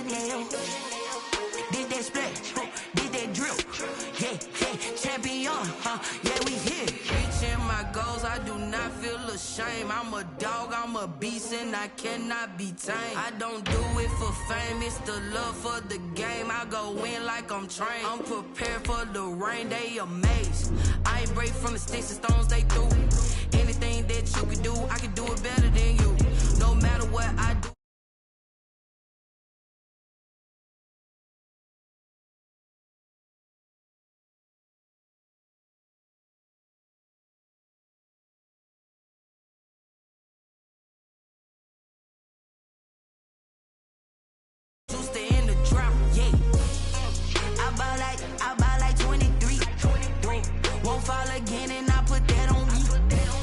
Chanel. Did that splash, did that drip. Yeah, champion, yeah, we here. Reaching my goals, I do not feel ashamed. I'm a dog, I'm a beast, and I cannot be tamed. I don't do it for fame, it's the love for the game. I go in like I'm trained. I'm prepared for the rain, they amazed. I ain't break from the sticks and stones they threw. Anything that you can do, I can do it better than you. No matter what I do. I buy like 23. Won't fall again and I put that on me.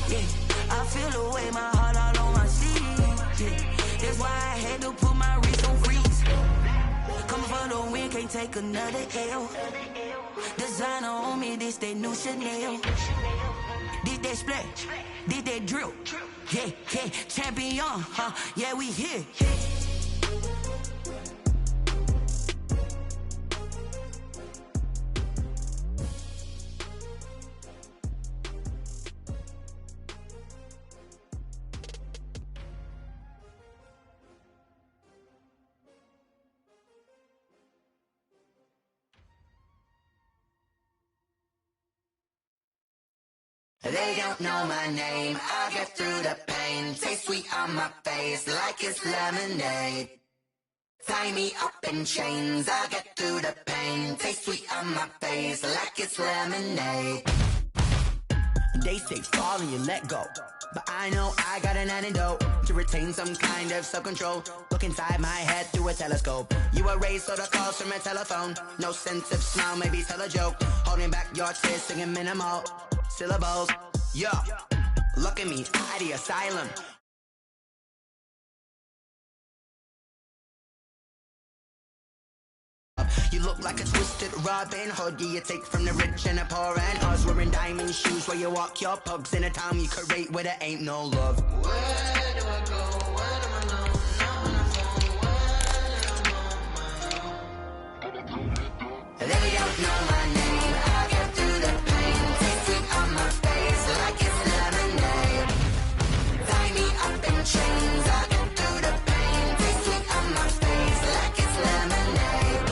Yeah, I feel the way, my heart all on my sleeve. Yeah, that's why I had to put my wrist on freeze. Coming for the win, can't take another L. Designer on me, this that new Chanel. Did that splash, did that drip. Yeah, champion, yeah, we here. They don't know my name, I get through the pain. Taste sweet on my face like it's lemonade. Tie me up in chains, I get through the pain. Taste sweet on my face like it's lemonade. They say fall and you let go, but I know I got an antidote to retain some kind of self-control. Look inside my head through a telescope. You erase all the calls from a telephone. No sense of smile, maybe tell a joke. Holding back your tears, singing minimal syllables. Yo, look at me, at the asylum. You look like a twisted Robin Hood. You take from the rich and the poor, and us wearing diamond shoes where you walk your pugs in a town you create where there ain't no love. Where do I go? Where do I know? They don't know my name. I get through the pain. Taste sweet on my face like it's lemonade. Tie me up in chains. I get through the pain. Taste sweet on my face like it's lemonade.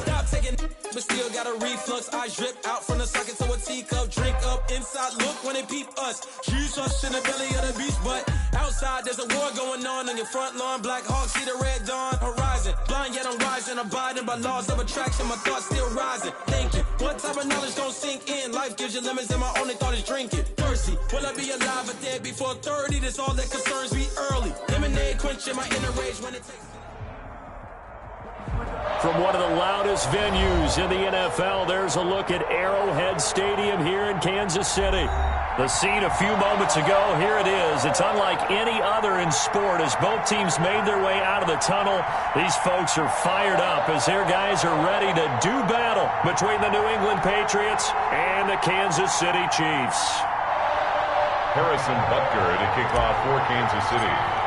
Stop taking, but still got a reflux. I drip out from the socket to a teacup. Drink up inside. Look when they peep us. Shoes us in the belly of the beach, but outside there's a war going on your front lawn. Black Hawk see the red dawn horizon. Blind yet I'm rising, abiding by laws of attraction. My thoughts still rising. Thinking, what type of knowledge don't sink in? Life gives you lemons, and my only thought is drinking. Thirsty, will I be alive or dead before 30? That's all that concerns me early. Lemonade quenching my inner rage when it takes. From one of the loudest venues in the NFL, there's a look at Arrowhead Stadium here in Kansas City. The scene a few moments ago, here it is. It's unlike any other in sport as both teams made their way out of the tunnel. These folks are fired up as their guys are ready to do battle between the New England Patriots and the Kansas City Chiefs. Harrison Butker to kick off for Kansas City.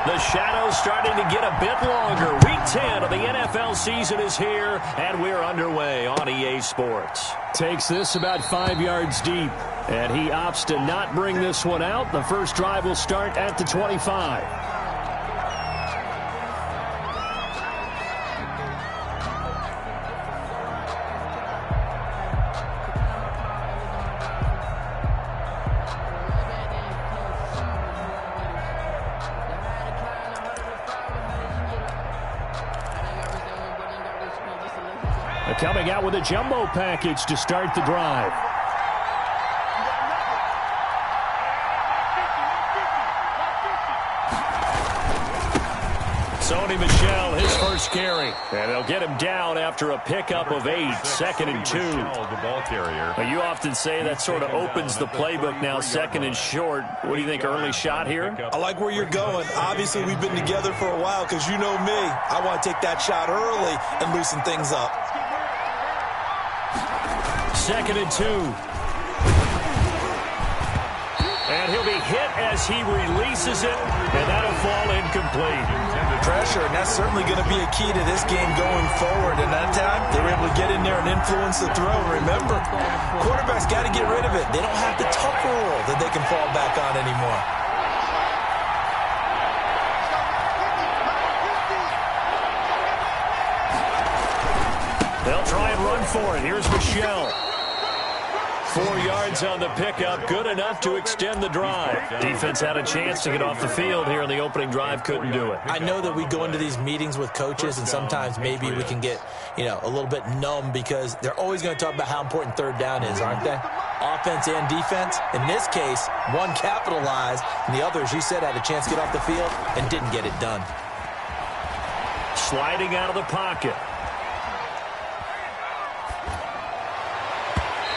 The shadow's starting to get a bit longer. Week 10 of the NFL season is here, and we're underway on EA Sports. Takes this about 5 yards deep, and he opts to not bring this one out. The first drive will start at the 25. Coming out with a jumbo package to start the drive. Sony Michel, his first carry. And they'll get him down after a pickup of 8, 2nd and 2. The ball carrier. Well, you often say that sort of opens the playbook now, 2nd and short. What do you think, early shot here? I like where you're going. Obviously, we've been together for a while because you know me. I want to take that shot early and loosen things up. 2nd and 2. And he'll be hit as he releases it, and that'll fall incomplete. Pressure, and that's certainly going to be a key to this game going forward. And that time, they were able to get in there and influence the throw. Remember, quarterbacks got to get rid of it. They don't have the Tucker rule that they can fall back on anymore. They'll try and run for it. Here's Michelle. 4 yards on the pickup, good enough to extend the drive. Defense had a chance to get off the field here in the opening drive, couldn't do it. I know that we go into these meetings with coaches, and sometimes maybe we can get, a little bit numb because they're always going to talk about how important third down is, aren't they? Offense and defense. In this case, one capitalized, and the other, as you said, had a chance to get off the field and didn't get it done. Sliding out of the pocket.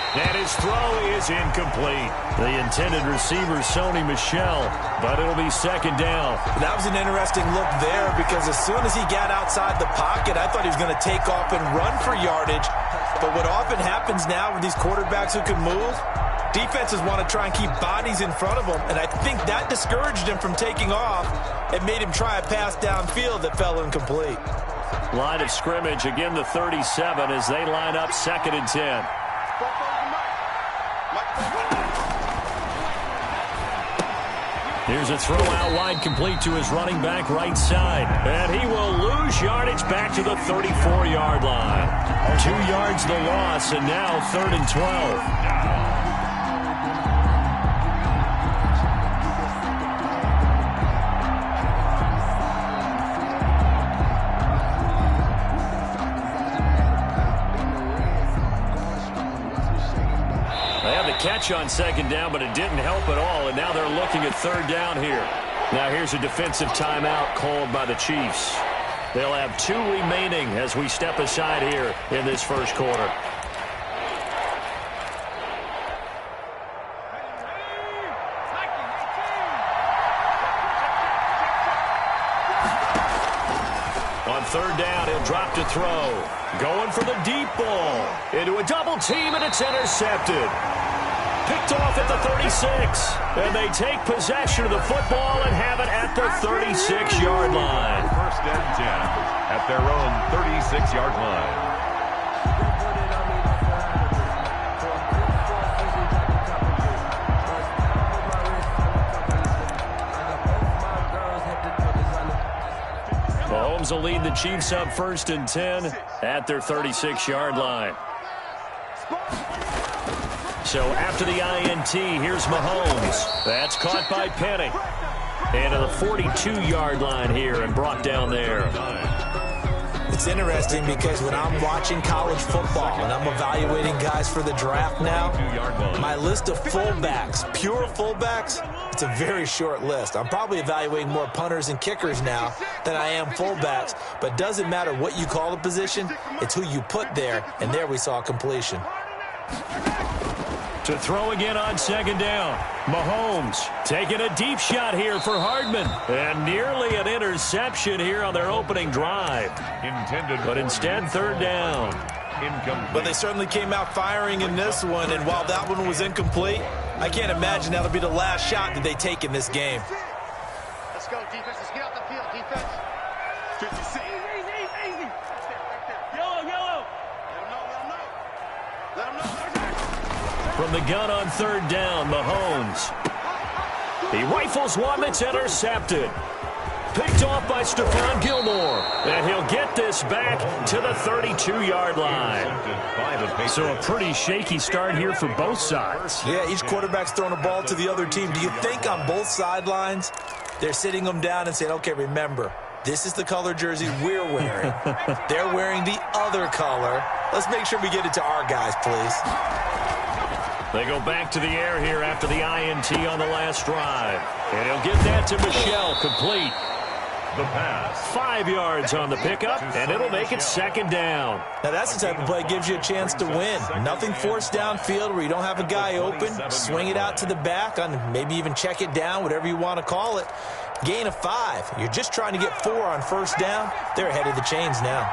And his throw is incomplete. The intended receiver, Sony Michel, but it'll be second down. That was an interesting look there because as soon as he got outside the pocket, I thought he was going to take off and run for yardage. But what often happens now with these quarterbacks who can move, defenses want to try and keep bodies in front of them, and I think that discouraged him from taking off and made him try a pass downfield that fell incomplete. Line of scrimmage, again the 37 as they line up 2nd and 10. Here's a throw out wide, complete to his running back right side. And he will lose yardage back to the 34-yard line. 2 yards the loss, and now 3rd and 12. Catch on 2nd down, but it didn't help at all, and now they're looking at 3rd down here. Now here's a defensive timeout called by the Chiefs. They'll have 2 remaining as we step aside here in this first quarter. On 3rd down, he'll drop to throw. Going for the deep ball. Into a double team, and it's intercepted. Picked off at the 36, and they take possession of the football and have it at the 36-yard line. 1st and 10 at their own 36-yard line. Mahomes will lead the Chiefs up 1st and 10 at their 36-yard line. So after the INT, here's Mahomes. That's caught by Penny. And to the 42-yard line here and brought down there. It's interesting because when I'm watching college football and I'm evaluating guys for the draft now, my list of fullbacks, pure fullbacks, it's a very short list. I'm probably evaluating more punters and kickers now than I am fullbacks, but it doesn't matter what you call the position, it's who you put there, and there we saw completion. To throw again on 2nd down. Mahomes taking a deep shot here for Hardman. And nearly an interception here on their opening drive. But instead, 3rd down. But they certainly came out firing in this one, and while that one was incomplete, I can't imagine that'll be the last shot that they take in this game. Let's go, defense. Let's get off the field, defense. Easy. Yellow. Let him know. From the gun on 3rd down, Mahomes. He rifles one that's intercepted. Picked off by Stephon Gilmore. And he'll get this back to the 32-yard line. So a pretty shaky start here for both sides. Yeah, each quarterback's throwing a ball to the other team. Do you think on both sidelines they're sitting them down and saying, okay, remember, this is the color jersey we're wearing. They're wearing the other color. Let's make sure we get it to our guys, please. They go back to the air here after the INT on the last drive. And he'll get that to Michel, complete. The pass. 5 yards on the pickup, and it'll make it 2nd down. Now that's the type of play that gives you a chance to win. Nothing forced downfield where you don't have a guy open. Swing it out to the back, on maybe even check it down, whatever you want to call it. Gain of 5. You're just trying to get 4 on 1st down. They're ahead of the chains now.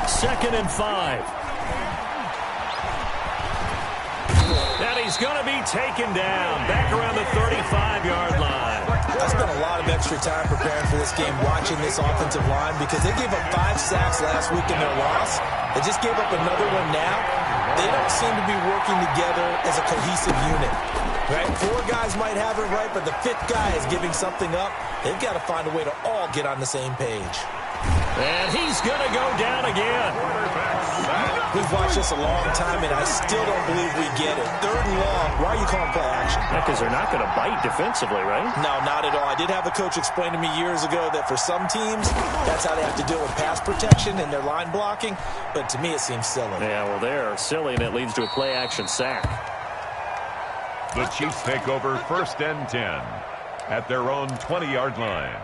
2nd and 5. And he's going to be taken down back around the 35-yard line. I spent a lot of extra time preparing for this game watching this offensive line because they gave up 5 sacks last week in their loss. They just gave up another one now. They don't seem to be working together as a cohesive unit. Right? 4 guys might have it right, but the 5th guy is giving something up. They've got to find a way to all get on the same page. And he's going to go down again. We've watched this a long time, and I still don't believe we get it. 3rd and long. Why are you calling play action? Yeah, because they're not going to bite defensively, right? No, not at all. I did have a coach explain to me years ago that for some teams, that's how they have to deal with pass protection and their line blocking. But to me, it seems silly. Yeah, well, they're silly, and it leads to a play-action sack. The Chiefs take over 1st and 10 at their own 20-yard line.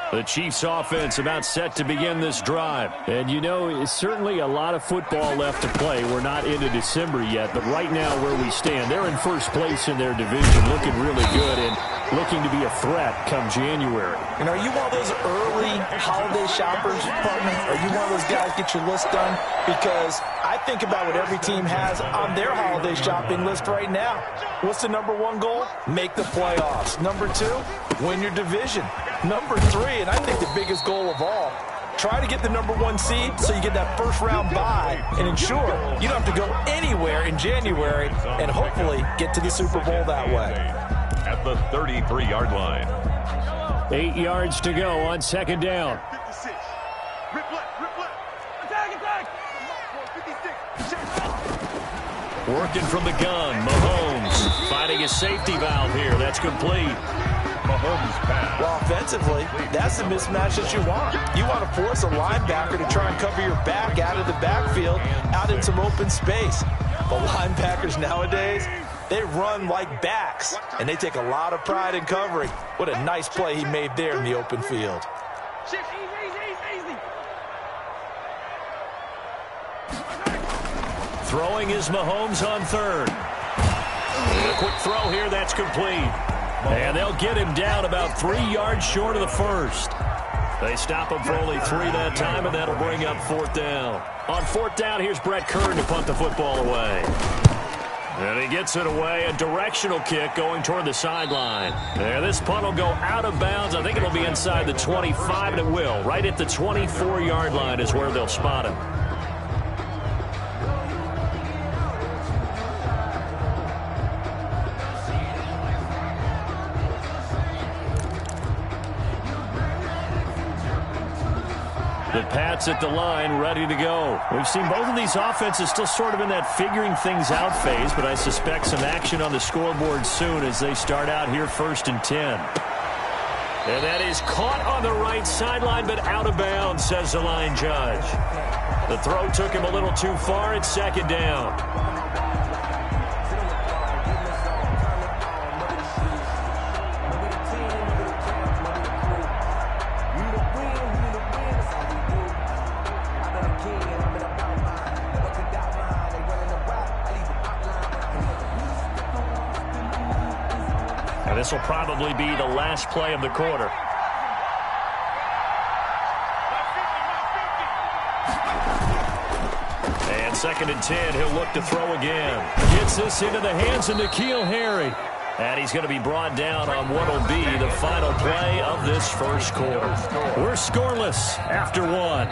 The Chiefs offense about set to begin this drive. And, you know, it's certainly a lot of football left to play. We're not into December yet, but right now where we stand, they're in first place in their division, looking really good and looking to be a threat come January. And are you one of those early holiday shoppers, partner? Are you one of those guys get your list done? Because I think about what every team has on their holiday shopping list right now. What's the number 1 goal? Make the playoffs. Number 2, win your division. Number 3, and I think the biggest goal of all, try to get the number 1 seed so you get that first-round bye and ensure you don't have to go anywhere in January and hopefully get to the Super Bowl that way. At the 33-yard line. 8 yards to go on 2nd down. 56. Rip left, rip left. Attack! 56. Working from the gun, Mahomes finding a safety valve here. That's complete. Mahomes pass. Well, offensively, that's the mismatch that you want. You want to force a linebacker to try and cover your back out of the backfield, out in some open space. The linebackers nowadays, they run like backs, and they take a lot of pride in covering. What a nice play he made there in the open field. Easy. Throwing is Mahomes on 3rd. A quick throw here, that's complete. And they'll get him down about 3 yards short of the 1st. They stop him for only 3 that time, and that'll bring up 4th down. On 4th down, here's Brett Kern to punt the football away. And he gets it away, a directional kick going toward the sideline. And this punt will go out of bounds. I think it'll be inside the 25, and it will. Right at the 24-yard line is where they'll spot him. The Pats at the line, ready to go. We've seen both of these offenses still sort of in that figuring things out phase, but I suspect some action on the scoreboard soon as they start out here 1st and 10. And that is caught on the right sideline, but out of bounds, says the line judge. The throw took him a little too far. It's 2nd down. This will probably be the last play of the quarter. And 2nd and 10, he'll look to throw again. Gets this into the hands of N'Keal Harry. And he's going to be brought down on what will be the final play of this 1st quarter. We're scoreless after 1.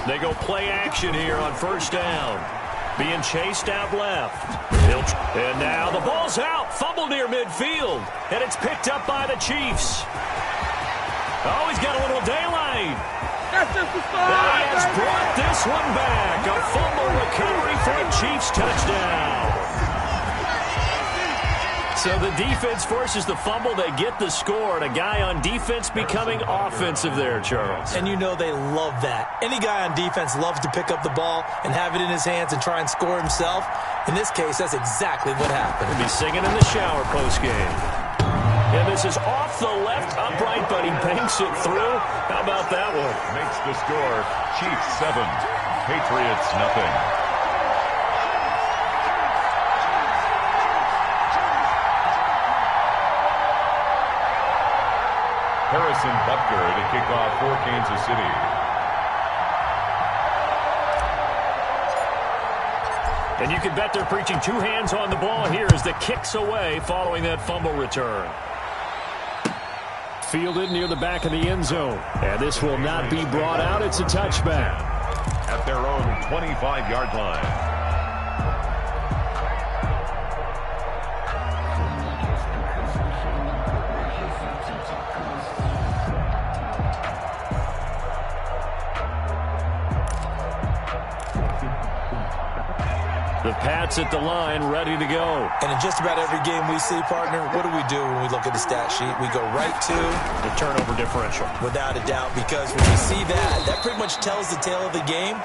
They go play action here on 1st down. Being chased out left. And now the ball's out. Fumble near midfield. And it's picked up by the Chiefs. Oh, he's got a little daylight. That's just the start. He has brought this one back. A fumble recovery for a Chiefs touchdown. So the defense forces the fumble. They get the score, and a guy on defense becoming offensive there, Charles. And you know they love that. Any guy on defense loves to pick up the ball and have it in his hands and try and score himself. In this case, that's exactly what happened. He'll be singing in the shower postgame. And this is off the left upright, but he banks it through. How about that one? Makes the score Chiefs 7, Patriots 0. Harrison Butker to kick off for Kansas City. And you can bet they're preaching two hands on the ball here as the kick's away following that fumble return. Fielded near the back of the end zone. And this will not be brought out. It's a touchback. At their own 25-yard line. The Pats at the line, ready to go. And in just about every game we see, partner, what do we do when we look at the stat sheet? We go right to the turnover differential. Without a doubt, because when you see that pretty much tells the tale of the game.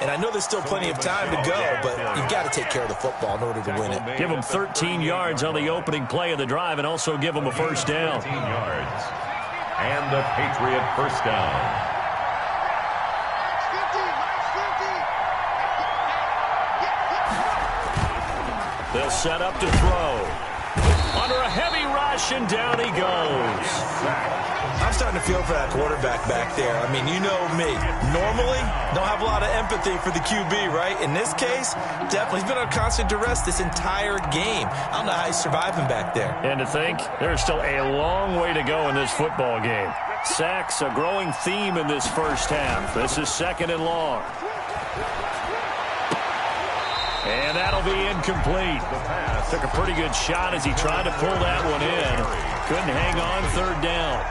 And I know there's still plenty of time to go, but you've got to take care of the football in order to win it. Give them 13 yards on the opening play of the drive and also give them a first down. 13 yards. And the Patriot first down. They'll set up to throw. Under a heavy rush, and down he goes. I'm starting to feel for that quarterback back there. I mean, you know me. Normally, don't have a lot of empathy for the QB, right? In this case, definitely. He's been on constant duress this entire game. I don't know how he's surviving back there. And to think, there's still a long way to go in this football game. Sacks, a growing theme in this first half. This is second and long. And that'll be incomplete. Took a pretty good shot as he tried to pull that one in. Couldn't hang on, third down.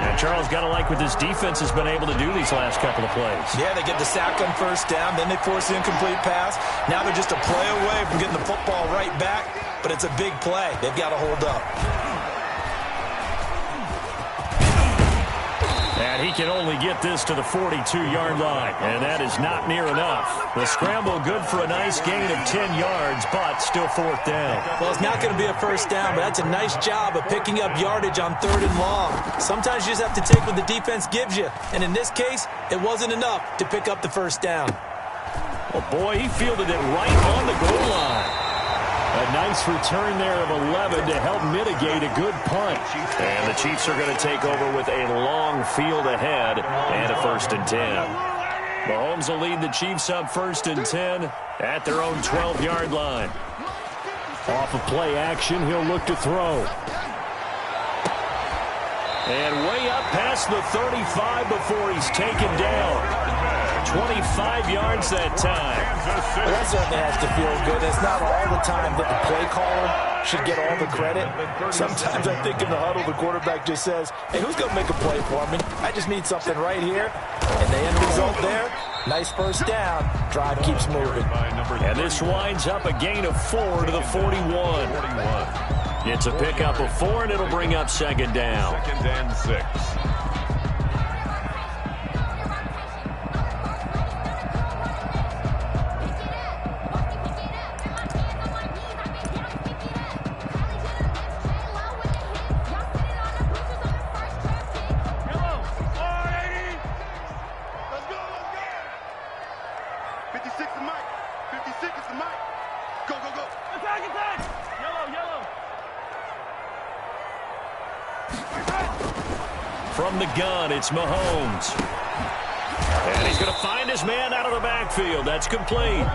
And Charles, got to like what this defense has been able to do these last couple of plays. Yeah, they get the sack on first down, then they force an incomplete pass. Now they're just a play away from getting the football right back, but it's a big play. They've got to hold up. And he can only get this to the 42-yard line, and that is not near enough. The scramble good for a nice gain of 10 yards, but still fourth down. Well, it's not going to be a first down, but that's a nice job of picking up yardage on third and long. Sometimes you just have to take what the defense gives you, and in this case, it wasn't enough to pick up the first down. Oh, boy, he fielded it right on the goal line. A nice return there of 11 to help mitigate a good punt. And the Chiefs are going to take over with a long field ahead and a first and 10. Mahomes will lead the Chiefs up first and 10 at their own 12-yard line. Off of play action, he'll look to throw. And way up past the 35 before he's taken down. 25 yards that time. Well, that certainly has to feel good. It's not all the time that the play caller should get all the credit. Sometimes I think in the huddle, the quarterback just says, hey, who's going to make a play for me? I just need something right here. And the end result there, nice first down. Drive keeps moving. And this winds up a gain of 4 to the 41. It's a pickup of 4, and it'll bring up second down. Second and 6. From the gun, it's Mahomes. And he's going to find his man out of the backfield. That's complete.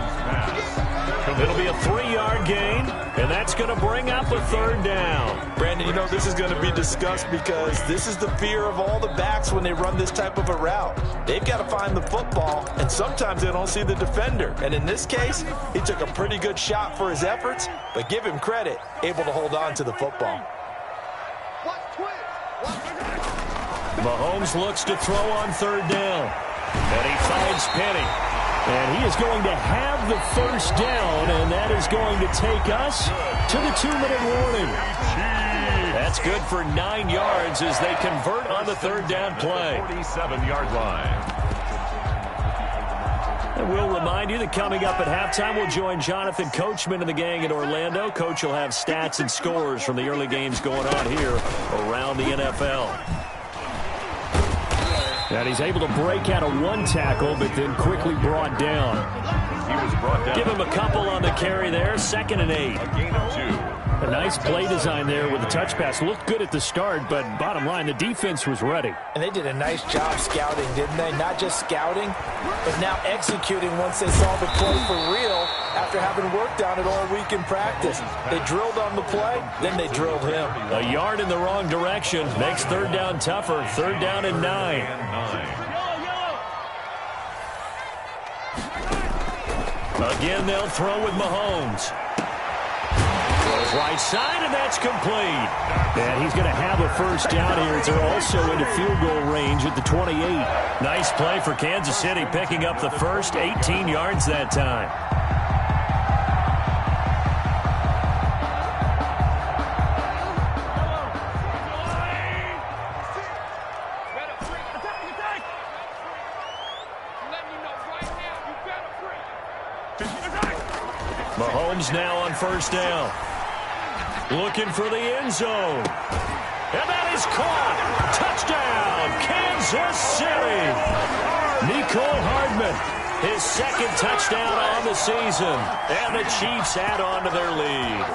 It'll be a 3-yard gain, and that's going to bring up a third down. Brandon, you know this is going to be discussed because this is the fear of all the backs when they run this type of a route. They've got to find the football, and sometimes they don't see the defender. And in this case, he took a pretty good shot for his efforts, but give him credit, able to hold on to the football. Mahomes looks to throw on third down. And he finds Penny. And he is going to have the first down, and that is going to take us to the 2-minute warning. That's good for 9 yards as they convert on the third down play. 47-yard line. And we'll remind you that coming up at halftime, we'll join Jonathan Coachman and the gang in Orlando. Coach will have stats and scores from the early games going on here around the NFL. And he's able to break out of one tackle, but then quickly brought down. He was brought down. Give him a couple on the carry there. 2nd and 8. A gain of 2. A nice play design there with the touch pass. Looked good at the start, but bottom line, the defense was ready. And they did a nice job scouting, didn't they? Not just scouting, but now executing once they saw the play for real after having worked on it all week in practice. They drilled on the play, then they drilled him. A yard in the wrong direction makes third down tougher. Third down and 9. Again, they'll throw with Mahomes. Goes right side, and that's complete. And he's going to have a first down here as they're also into field goal range at the 28. Nice play for Kansas City, picking up the first 18 yards that time. Mahomes now on first down. Looking for the end zone. And that is caught. Touchdown, Kansas City. Mecole Hardman, his second touchdown on the season. And the Chiefs add on to their lead.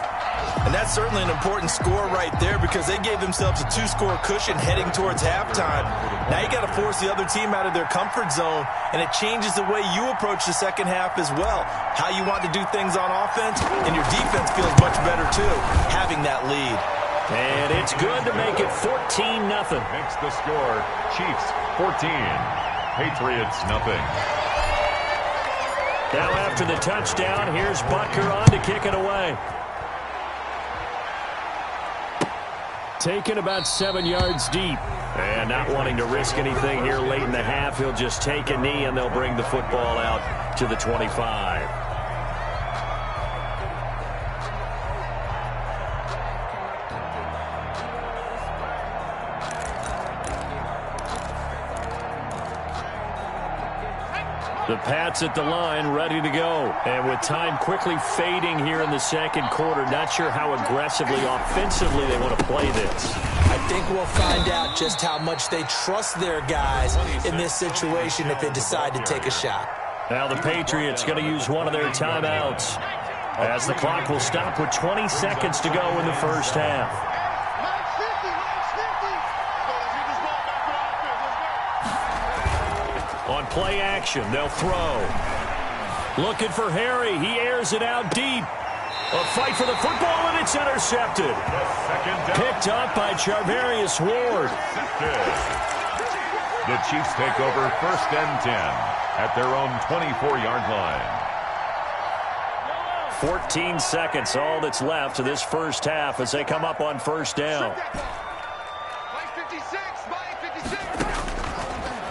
And that's certainly an important score right there because they gave themselves a 2-score cushion heading towards halftime. Now you got to force the other team out of their comfort zone, and it changes the way you approach the second half as well. How you want to do things on offense, and your defense feels much better too, having that lead. And it's good to make it 14-0. Makes the score Chiefs 14, Patriots nothing. Now after the touchdown, here's Butker on to kick it away. Taken about 7 yards deep. And not wanting to risk anything here late in the half, he'll just take a knee and they'll bring the football out to the 25. The Pats at the line, ready to go. And with time quickly fading here in the second quarter, not sure how aggressively, offensively they want to play this. I think we'll find out just how much they trust their guys in this situation if they decide to take a shot. Now the Patriots going to use one of their timeouts as the clock will stop with 20 seconds to go in the first half. On play action, they'll throw. Looking for Harry. He airs it out deep. A fight for the football, and it's intercepted. Picked up by Charvarius Ward. The Chiefs take over first and 10 at their own 24-yard line. 14 seconds, all that's left to this first half as they come up on first down.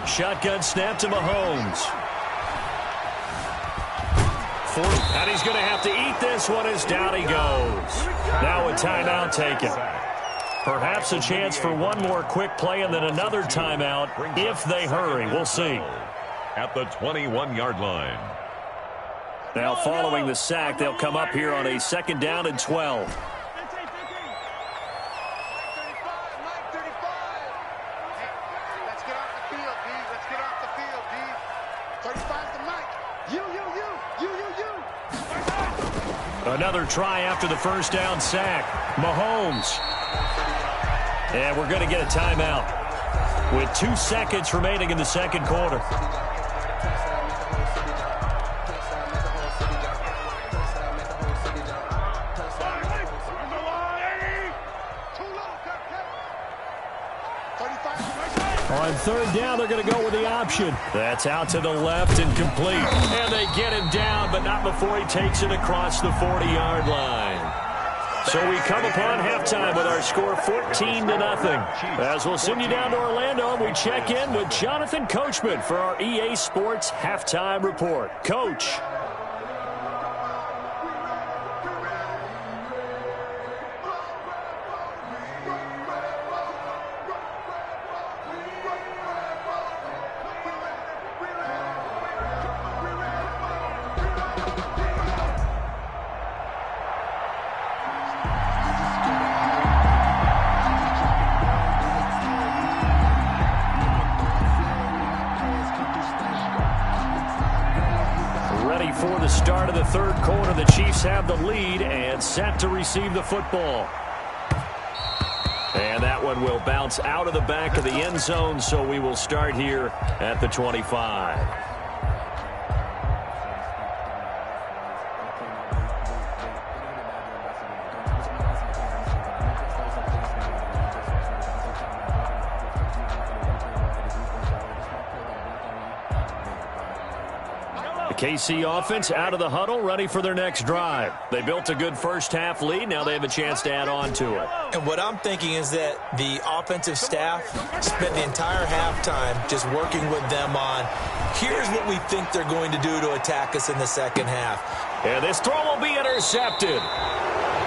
Shotgun snap to Mahomes. And he's going to have to eat this one as down he goes. Now a timeout taken. Perhaps a chance for one more quick play and then another timeout if they hurry. We'll see. At the 21-yard line. Now following the sack, they'll come up here on a second down and 12. Another try after the first down sack. Mahomes. And we're going to get a timeout with 2 seconds remaining in the second quarter. On third down, they're going to go with the option. That's out to the left and complete. And they get him down, but not before he takes it across the 40-yard line. So we come upon halftime with our score 14-0. As we'll send you down to Orlando, we check in with Jonathan Coachman for our EA Sports Halftime Report. Coach. third quarter. The Chiefs have the lead and set to receive the football. And that one will bounce out of the back of the end zone, so we will start here at the 25. KC offense out of the huddle, ready for their next drive. They built a good first-half lead. Now they have a chance to add on to it. And what I'm thinking is that the offensive staff spent the entire halftime just working with them on, here's what we think they're going to do to attack us in the second half. And this throw will be intercepted.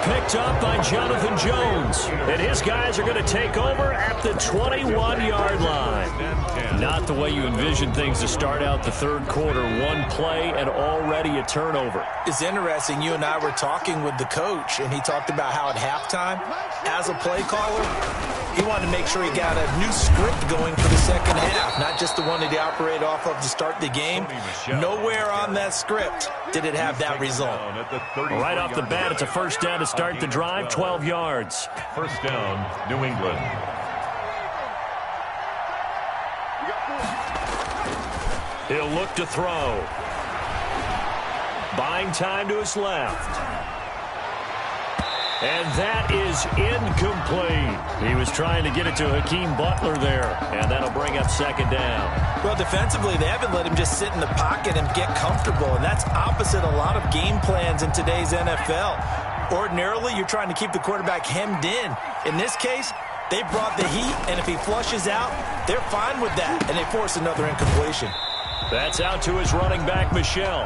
Picked up by Jonathan Jones. And his guys are going to take over at the 21-yard line. Not the way you envision things to start out the third quarter. One play and already a turnover. It's interesting. You and I were talking with the coach, and he talked about how at halftime, as a play caller, he wanted to make sure he got a new script going for the second half, not just the one that he operated off of to start the game. Nowhere on that script did it have that result. Right off the bat, it's a first down to start the drive, 12 yards. First down, New England. He'll look to throw. Buying time to his left. And that is incomplete. He was trying to get it to Hakeem Butler there, and that'll bring up second down. Well, defensively, they haven't let him just sit in the pocket and get comfortable, and that's opposite a lot of game plans in today's NFL. Ordinarily, you're trying to keep the quarterback hemmed in. In this case, they brought the heat, and if he flushes out, they're fine with that, and they force another incompletion. That's out to his running back, Michel.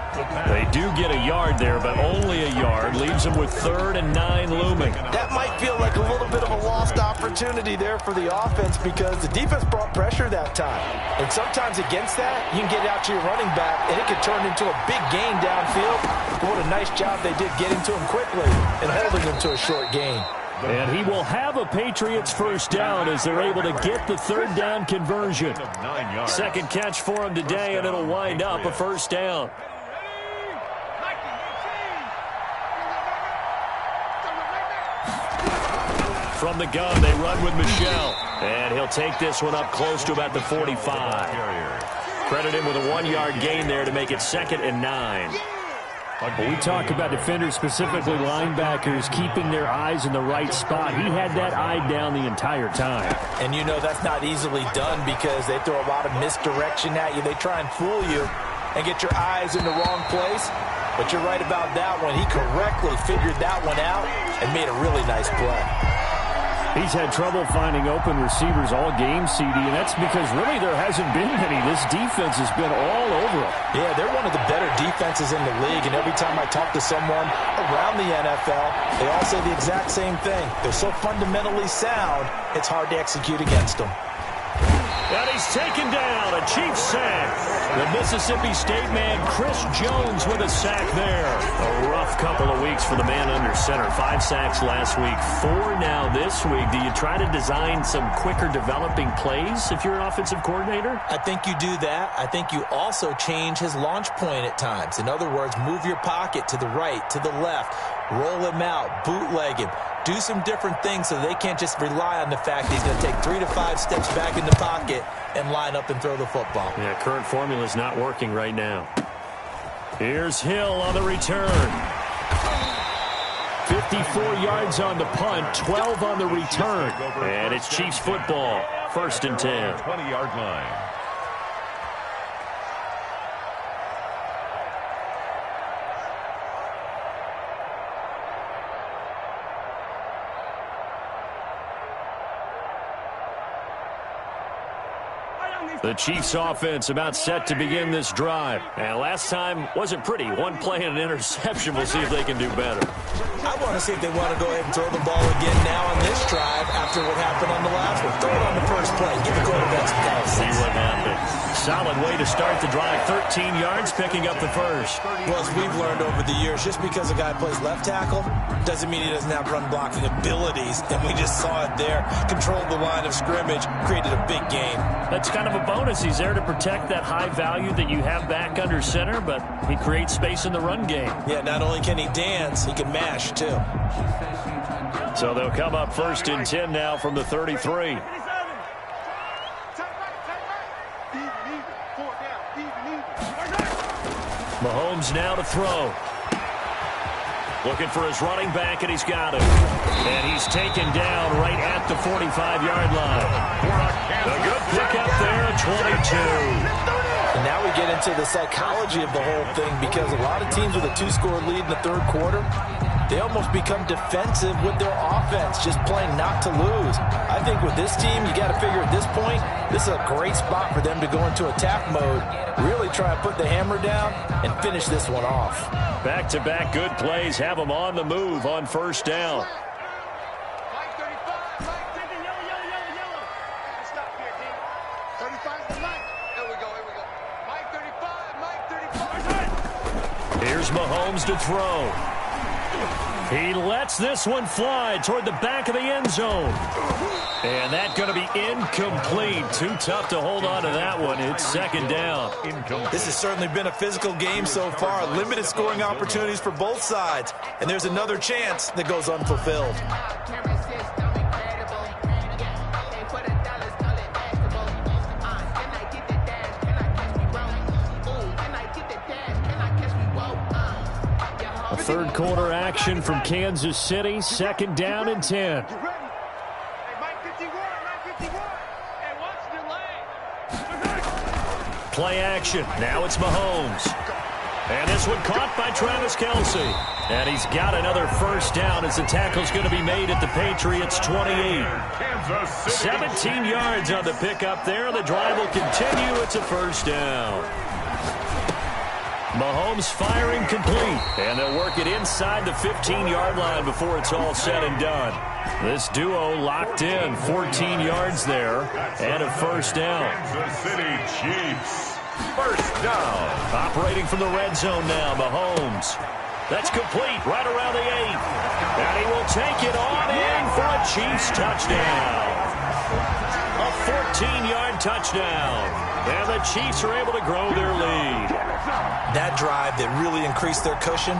They do get a yard there, but only a yard. Leaves him with 3rd and 9 looming. That might feel like a little bit of a lost opportunity there for the offense because the defense brought pressure that time. And sometimes against that, you can get out to your running back, and it could turn into a big gain downfield. But what a nice job they did getting to him quickly and holding him to a short gain. And he will have a Patriots first down as they're able to get the third down conversion. Second catch for him today, and it'll wind up a first down. From the gun, they run with Michel. And he'll take this one up close to about the 45. Credit him with a 1-yard gain there to make it 2nd and 9. When we talk about defenders, specifically linebackers, keeping their eyes in the right spot, he had that eye down the entire time. And you know that's not easily done because they throw a lot of misdirection at you. They try and fool you and get your eyes in the wrong place. But you're right about that one. He correctly figured that one out and made a really nice play. He's had trouble finding open receivers all game, CD, and that's because really there hasn't been any. This defense has been all over him. Yeah, they're one of the better defenses in the league, and every time I talk to someone around the NFL, they all say the exact same thing. They're so fundamentally sound, it's hard to execute against them. And he's taken down, a Chiefs sack. The Mississippi State man, Chris Jones, with a sack there. A rough couple of weeks for the man under center. 5 sacks last week, 4 now this week. Do you try to design some quicker developing plays if you're an offensive coordinator? I think you do that. I think you also change his launch point at times. In other words, move your pocket to the right, to the left, roll him out, bootleg him. Do some different things so they can't just rely on the fact that he's going to take 3 to 5 steps back in the pocket and line up and throw the football. Yeah, current formula is not working right now. Here's Hill on the return. 54 yards on the punt, 12 on the return. And it's Chiefs football, 1st and 10. 20-yard line. The Chiefs offense about set to begin this drive. And last time wasn't pretty. 1 play and an interception. We'll see if they can do better. I want to see if they want to go ahead and throw the ball again now on this drive after what happened on the last one. Throw it on the first play. Give the quarterback some time. See what happens. solid way to start the drive. 13 yards, picking up the first. Well, as we've learned over the years, just because a guy plays left tackle doesn't mean he doesn't have run blocking abilities. And we just saw it there. Controlled the line of scrimmage, created a big gain. That's kind of a bonus. He's there to protect that high value that you have back under center, but he creates space in the run game. Yeah, not only can he dance, he can mash, too. So they'll come up 1st and 10 now from the 33. Mahomes now to throw. Looking for his running back, and he's got him. And he's taken down right at the 45-yard line. A good pickup there at 22. And now we get into the psychology of the whole thing, because a lot of teams with a 2-score lead in the third quarter, they almost become defensive with their offense, just playing not to lose. I think with this team, you got to figure at this point, this is a great spot for them to go into attack mode, really try to put the hammer down and finish this one off. Back-to-back good plays have them on the move on 1st down. Here's Mahomes to throw. He lets this one fly toward the back of the end zone. And that's going to be incomplete. Too tough to hold on to that one. It's 2nd down. This has certainly been a physical game so far. Limited scoring opportunities for both sides. And there's another chance that goes unfulfilled. Third quarter action from Kansas City. 2nd down and 10. Play action. Now it's Mahomes. And this one caught by Travis Kelce. And he's got another 1st down as the tackle's going to be made at the Patriots' 28. 17 yards on the pickup there. The drive will continue. It's a 1st down. Mahomes firing complete, and they'll work it inside the 15-yard line before it's all said and done. This duo locked in, 14 yards there, and a 1st down. Kansas City Chiefs, 1st down. Operating from the red zone now, Mahomes. That's complete, right around the 8. And he will take it on in for a Chiefs touchdown. A 14-yard touchdown. And the Chiefs are able to grow their lead. That drive that really increased their cushion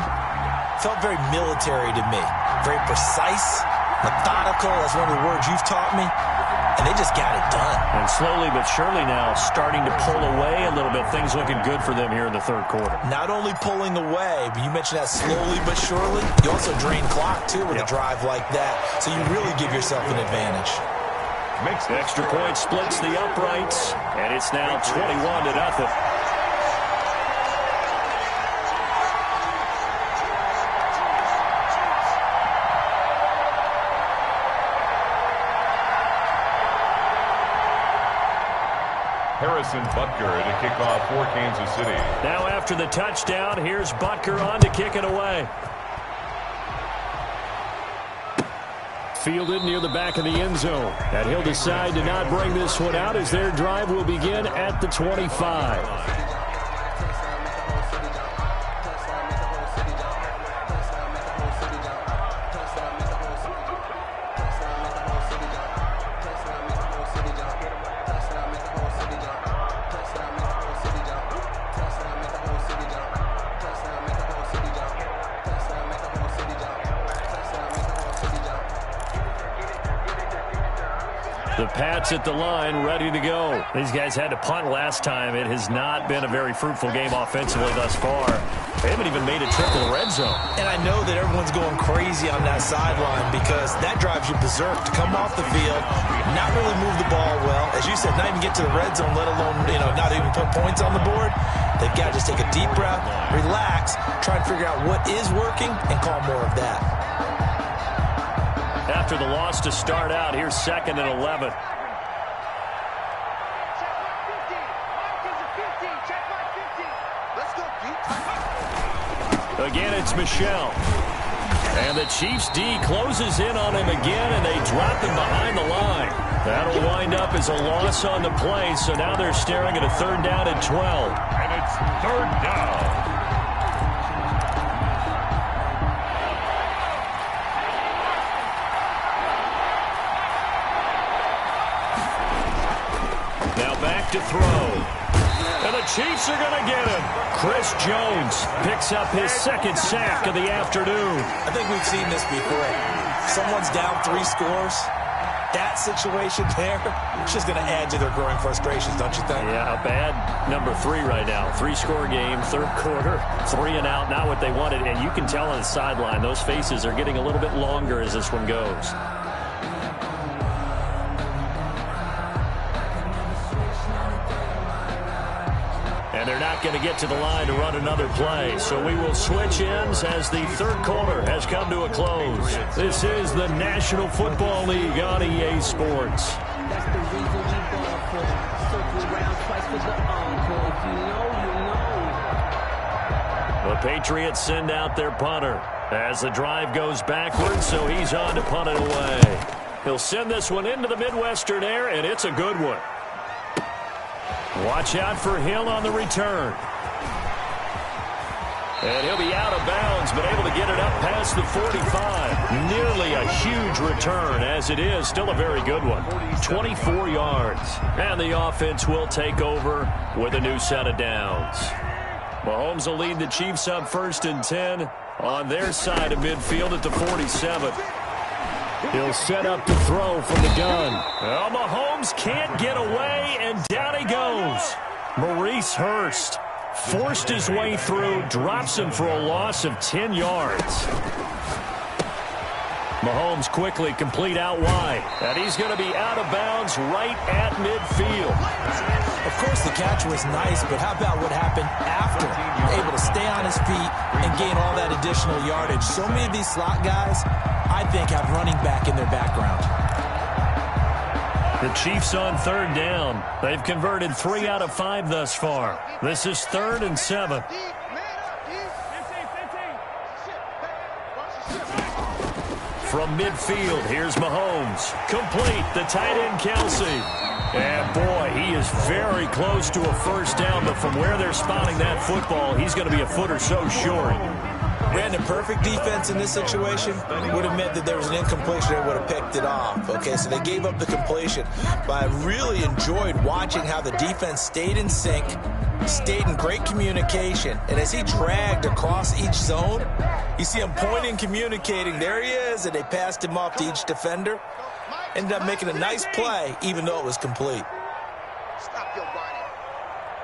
felt very military to me. Very precise, methodical. That's one of the words you've taught me. And they just got it done. And slowly but surely now starting to pull away a little bit. Things looking good for them here in the third quarter. Not only pulling away, but you mentioned that slowly but surely. You also drain clock, too, with a drive like that. So you really give yourself an advantage. Makes the extra point, splits the uprights, and it's now 21-0. Harrison Butker to kick off for Kansas City. Now after the touchdown, here's Butker on to kick it away. Fielded near the back of the end zone. And he'll decide to not bring this one out as their drive will begin at the 25. The Pats at the line, ready to go. These guys had to punt last time. It has not been a very fruitful game offensively thus far. They haven't even made a trip to the red zone. And I know that everyone's going crazy on that sideline because that drives you berserk to come off the field, not really move the ball well. As you said, not even get to the red zone, let alone, not even put points on the board. They've got to just take a deep breath, relax, try and figure out what is working, and call more of that. After the loss to start out, here's 2nd and 11. Again, it's Michel. And the Chiefs D closes in on him again, and they drop him behind the line. That'll wind up as a loss on the play, so now they're staring at a 3rd down and 12. And it's 3rd down. Now back to throw. And the Chiefs are going to get him. Chris Jones picks up his 2nd sack of the afternoon. I think we've seen this before. Someone's down 3 scores. That situation there, it's just going to add to their growing frustrations, don't you think? Yeah, a bad number 3 right now. 3-score game, 3rd quarter, 3 and out, not what they wanted. And you can tell on the sideline, those faces are getting a little bit longer as this one goes. And they're not going to get to the line to run another play. So we will switch ends as the 3rd quarter has come to a close. This is the National Football League on EA Sports. That's the reason we ball for. Circle around twice for the encore. If you know, you know. The Patriots send out their punter as the drive goes backwards, so he's on to punt it away. He'll send this one into the Midwestern air, and it's a good one. Watch out for Hill on the return. And he'll be out of bounds, but able to get it up past the 45. Nearly a huge return, as it is. Still a very good one. 24 yards. And the offense will take over with a new set of downs. Mahomes will lead the Chiefs up 1st and 10 on their side of midfield at the 47. He'll set up to throw from the gun. Well, Mahomes can't get away, and down he goes. Maurice Hurst forced his way through, drops him for a loss of 10 yards. Mahomes quickly complete out wide, and he's going to be out of bounds right at midfield. Of course, the catch was nice, but how about what happened after? Able to stay on his feet and gain all that additional yardage. So many of these slot guys, I think, have running back in their background. The Chiefs on 3rd down. They've converted 3 out of 5 thus far. This is 3rd and 7. From midfield, here's Mahomes. Complete, the tight end Kelsey. And boy, he is very close to a 1st down, but from where they're spotting that football, he's going to be a foot or so short. Brandon, perfect defense in this situation would have meant that there was an incompletion. They would have picked it off. Okay, so they gave up the completion. But I really enjoyed watching how the defense stayed in sync, stayed in great communication. And as he dragged across each zone, you see him pointing, communicating. There he is, and they passed him off to each defender. Ended up making a nice play, even though it was complete. Stop your whining.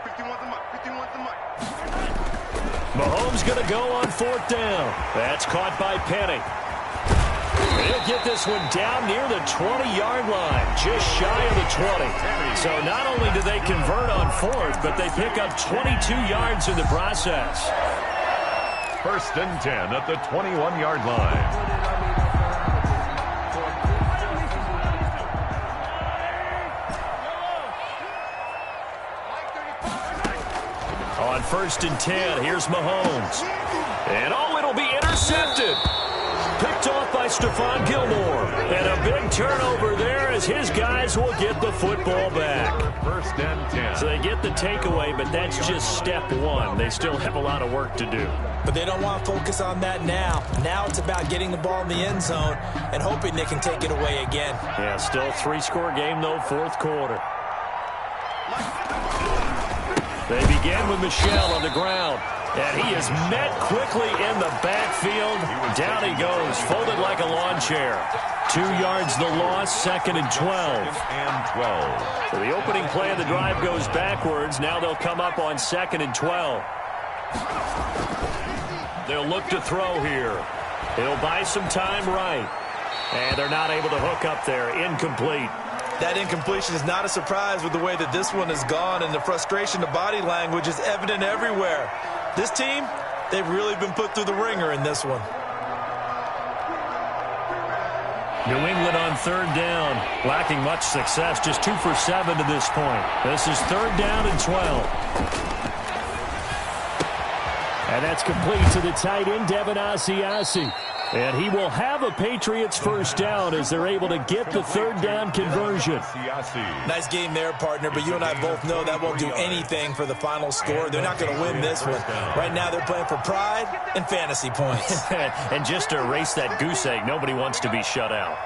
51 the mark. 51 the mark. Mahomes going to go on 4th down. That's caught by Penny. He'll get this one down near the 20-yard line, just shy of the 20. So not only do they convert on 4th, but they pick up 22 yards in the process. 1st and 10 at the 21-yard line. On 1st and 10, here's Mahomes. And it'll be intercepted. Picked off by Stephon Gilmore. And a big turnover there as his guys will get the football back. 1st and 10. So they get the takeaway, but that's just step 1. They still have a lot of work to do. But they don't want to focus on that now. Now it's about getting the ball in the end zone and hoping they can take it away again. Yeah, still a 3-score game, though, 4th quarter. They begin with Michel on the ground. And he is met quickly in the backfield. Down he goes, folded like a lawn chair. 2 yards the loss, 2nd and 12. So the opening play of the drive goes backwards. Now they'll come up on 2nd and 12. They'll look to throw here. He'll buy some time right. And they're not able to hook up there. Incomplete. That incompletion is not a surprise with the way that this one has gone, and the frustration, the body language is evident everywhere. This team, they've really been put through the ringer in this one. New England on 3rd down, lacking much success, just 2 for 7 to this point. This is 3rd down and 12. And that's complete to the tight end, Devin Asiasi. And he will have a Patriots first down as they're able to get the third down conversion. Nice game there, partner, but you and I both know that won't do anything for the final score. They're not going to win this one. Right now they're playing for pride and fantasy points. And just to erase that goose egg, nobody wants to be shut out.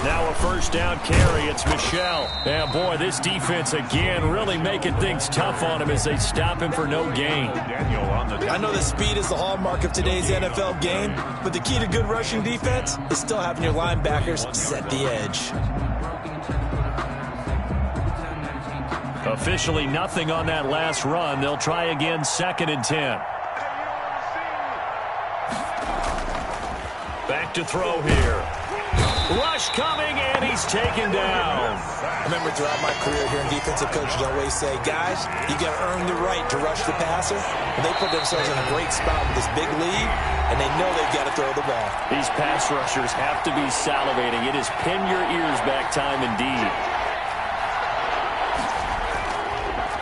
Now a first down carry. It's Michel. And boy, this defense again really making things tough on him as they stop him for no gain. I know that speed is the hallmark of today's NFL game, but the key to good rushing defense is still having your linebackers set the edge. Officially nothing on that last run. They'll try again, 2nd and 10. Back to throw here. Rush coming, and he's taken down. I remember throughout my career here in defensive coaches always say, guys, you got to earn the right to rush the passer. And they put themselves in a great spot with this big lead, and they know they've got to throw the ball. These pass rushers have to be salivating. It is pin your ears back time indeed.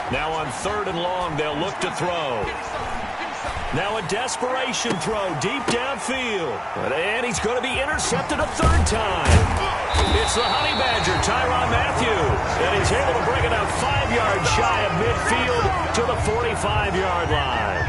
Now on 3rd and long, they'll look to throw. Now a desperation throw deep downfield. And he's going to be intercepted a 3rd time. It's the Honey Badger, Tyrann Mathieu. And he's able to bring it out 5 yards shy of midfield to the 45-yard line.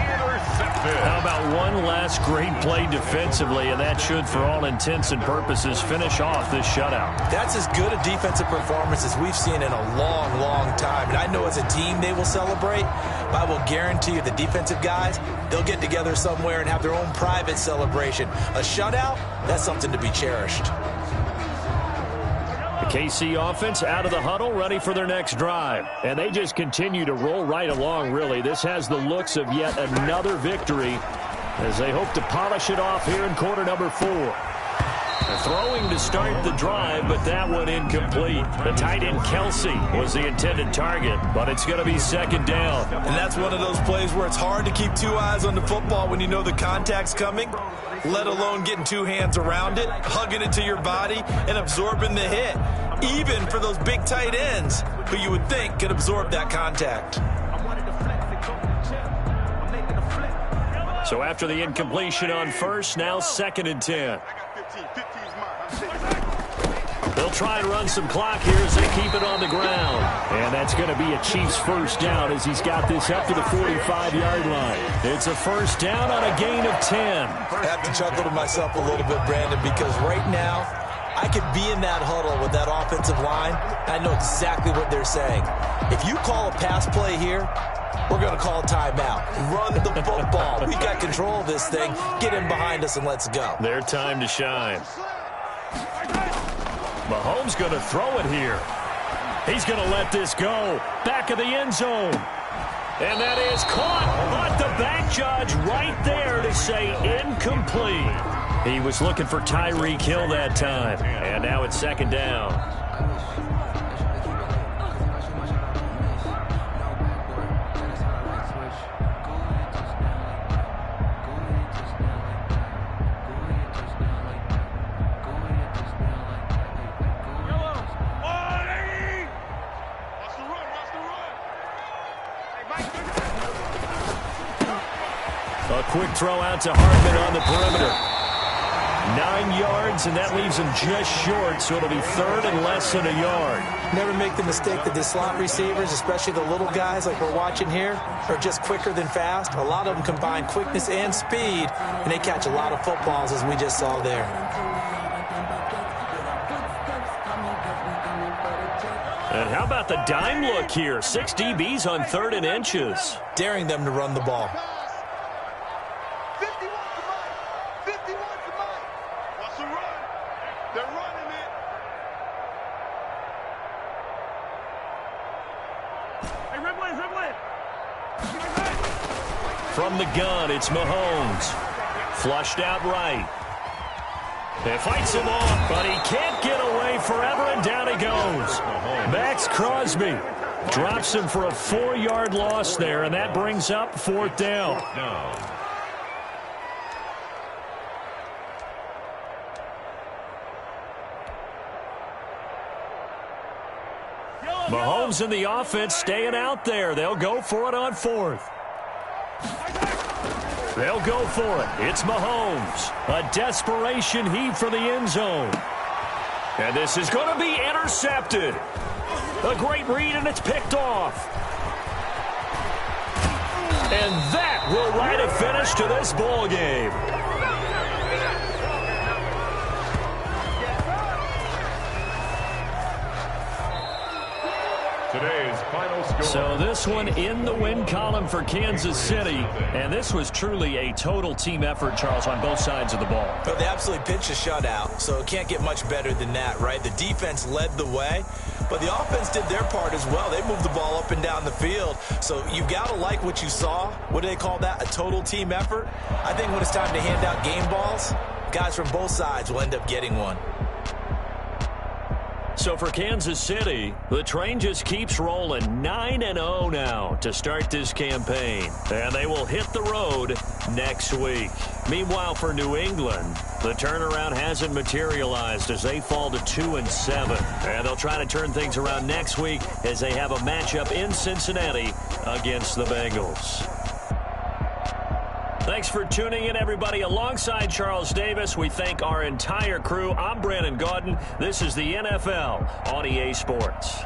How about one last great play defensively, and that should, for all intents and purposes, finish off this shutout. That's as good a defensive performance as we've seen in a long, long time. And I know as a team they will celebrate, but I will guarantee you the defensive guys, they'll get together somewhere and have their own private celebration. A shutout, that's something to be cherished. The KC offense out of the huddle, ready for their next drive. And they just continue to roll right along, really. This has the looks of yet another victory as they hope to polish it off here in quarter number 4. Throwing to start the drive, but that one incomplete. The tight end Kelsey was the intended target, but it's going to be 2nd down. And that's one of those plays where it's hard to keep 2 eyes on the football when you know the contact's coming, let alone getting 2 hands around it, hugging it to your body, and absorbing the hit, even for those big tight ends who you would think could absorb that contact. So after the incompletion on first, now 2nd and 10. They'll try and run some clock here as they keep it on the ground. And that's going to be a Chiefs first down as he's got this up to the 45-yard line. It's a first down on a gain of 10. I have to chuckle to myself a little bit, Brandon, because right now I could be in that huddle with that offensive line. I know exactly what they're saying. If you call a pass play here, we're going to call a timeout. Run the football. We got control of this thing. Get in behind us and let's go. Their time to shine. Mahomes going to throw it here. He's going to let this go. Back of the end zone. And that is caught. But the back judge right there to say incomplete. He was looking for Tyreek Hill that time. And now it's 2nd down. A quick throw out to Hartman on the perimeter. 9 yards, and that leaves him just short, so it'll be 3rd and less than a yard. Never make the mistake that the slot receivers, especially the little guys like we're watching here, are just quicker than fast. A lot of them combine quickness and speed, and they catch a lot of footballs, as we just saw there. And how about the dime look here? 6 DBs on 3rd and inches. Daring them to run the ball. From the gun, it's Mahomes. Flushed out right. He fights him off, but he can't get away forever, and down he goes. Max Crosby drops him for a 4-yard loss there, and that brings up 4th down. Mahomes and the offense staying out there. They'll go for it on 4th. They'll go for it. It's Mahomes. A desperation heave for the end zone. And this is going to be intercepted. A great read, and it's picked off. And that will write a finish to this ball game. Today's final score. So this one in the win column for Kansas City. And this was truly a total team effort, Charles, on both sides of the ball. But they absolutely pitched a shutout, so it can't get much better than that, right? The defense led the way, but the offense did their part as well. They moved the ball up and down the field. So you've got to like what you saw. What do they call that? A total team effort? I think when it's time to hand out game balls, guys from both sides will end up getting one. So for Kansas City, the train just keeps rolling 9-0 now to start this campaign. And they will hit the road next week. Meanwhile, for New England, the turnaround hasn't materialized as they fall to 2-7. And they'll try to turn things around next week as they have a matchup in Cincinnati against the Bengals. Thanks for tuning in, everybody. Alongside Charles Davis, we thank our entire crew. I'm Brandon Gaudin. This is the NFL on EA Sports.